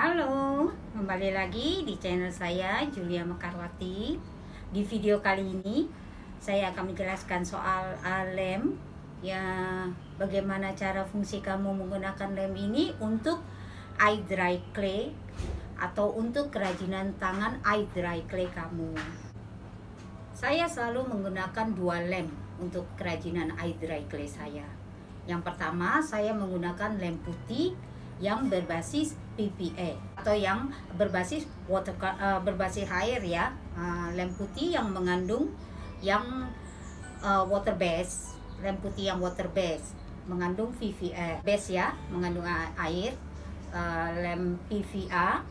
Halo, kembali lagi di channel saya Julia Mekarwati. Di video kali ini saya akan menjelaskan soal lem, ya, bagaimana cara fungsi kamu menggunakan lem ini untuk eye dry clay atau untuk kerajinan tangan eye dry clay kamu. Saya selalu menggunakan dua lem untuk kerajinan eye dry clay saya. Yang pertama, saya menggunakan lem putih yang berbasis PPA atau yang berbasis berbasis air ya, lem putih yang mengandung water base, lem putih yang water base mengandung VVA base ya, mengandung air, lem PVA.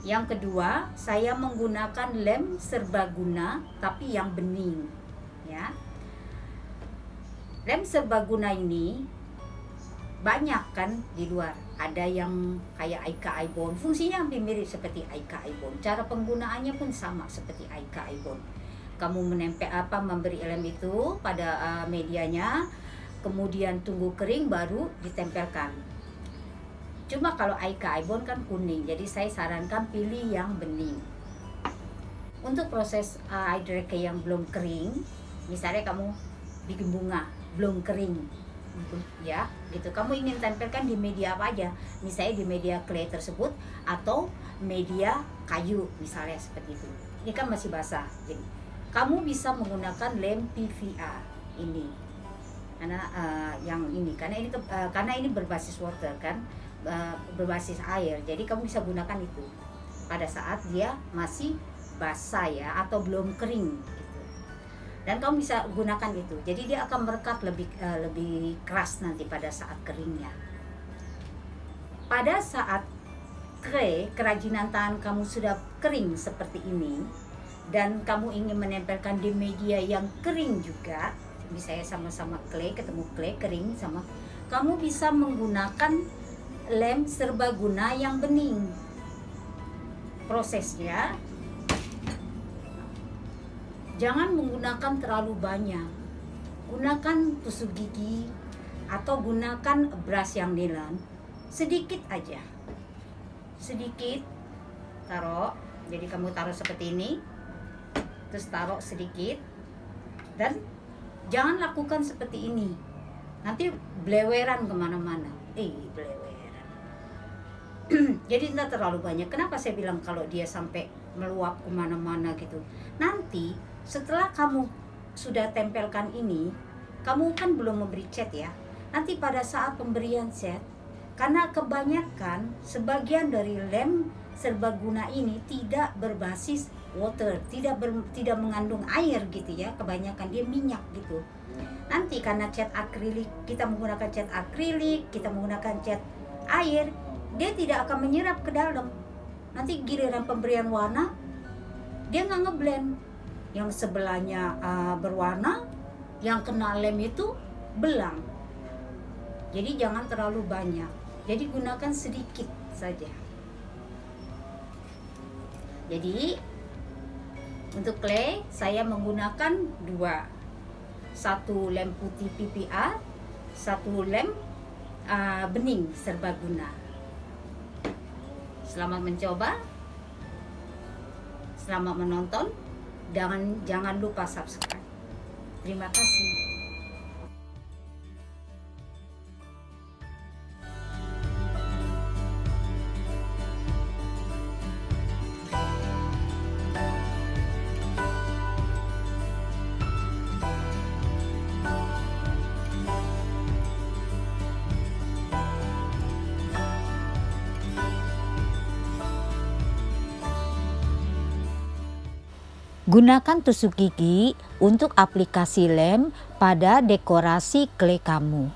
Yang kedua, saya menggunakan lem serbaguna tapi yang bening ya. Lem serbaguna ini banyak kan di luar, ada yang kayak Aika Ibon, fungsinya hampir mirip seperti Aika Ibon, cara penggunaannya pun sama seperti Aika Ibon. Kamu memberi lem itu pada medianya, kemudian tunggu kering baru ditempelkan. Cuma kalau Aika Ibon kan kuning, jadi saya sarankan pilih yang bening. Untuk proses eye dry clay yang belum kering, misalnya kamu bikin bunga belum kering ya, gitu, kamu ingin tempelkan di media apa aja, misalnya di media clay tersebut atau media kayu misalnya seperti itu, ini kan masih basah, jadi kamu bisa menggunakan lem PVA ini karena ini berbasis water kan, berbasis air, jadi kamu bisa gunakan itu pada saat dia masih basah ya atau belum kering gitu. Dan kamu bisa gunakan itu, jadi dia akan merekat lebih keras nanti pada saat keringnya. Pada saat kerajinan tangan kamu sudah kering seperti ini dan kamu ingin menempelkan di media yang kering juga, misalnya sama-sama ketemu clay kering sama, kamu bisa menggunakan lem serbaguna yang bening. Prosesnya, jangan menggunakan terlalu banyak, gunakan tusuk gigi atau gunakan brush yang nilon, sedikit aja, sedikit taruh, jadi kamu taruh seperti ini, terus taruh sedikit, dan jangan lakukan seperti ini, nanti beleweran kemana-mana, beleweran. Jadi tidak terlalu banyak. Kenapa saya bilang kalau dia sampai meluap kemana-mana gitu, nanti setelah kamu sudah tempelkan ini, kamu kan belum memberi cat ya, nanti pada saat pemberian cat, karena kebanyakan sebagian dari lem serbaguna ini tidak berbasis water, tidak mengandung air gitu ya, kebanyakan dia minyak gitu. Nanti karena cat akrilik, kita menggunakan cat akrilik, kita menggunakan cat air, dia tidak akan menyerap ke dalam. Nanti giliran pemberian warna, dia nggak ngeblend, yang sebelahnya berwarna, yang kena lem itu belang. Jadi jangan terlalu banyak, jadi gunakan sedikit saja. Jadi untuk clay saya menggunakan dua, satu lem putih PPA, satu lem bening serbaguna. Selamat mencoba, selamat menonton, jangan lupa subscribe. Terima kasih. Gunakan tusuk gigi untuk aplikasi lem pada dekorasi clay kamu.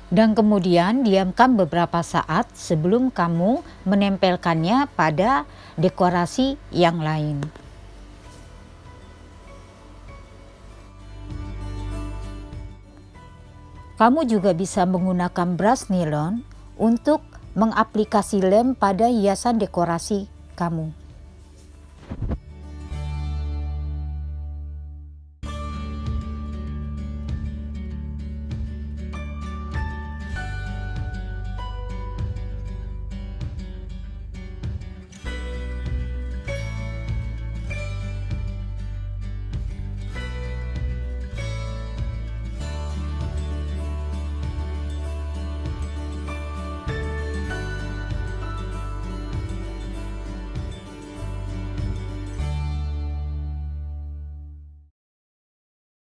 Dan kemudian diamkan beberapa saat sebelum kamu menempelkannya pada dekorasi yang lain. Kamu juga bisa menggunakan brush nilon untuk mengaplikasi lem pada hiasan dekorasi kamu.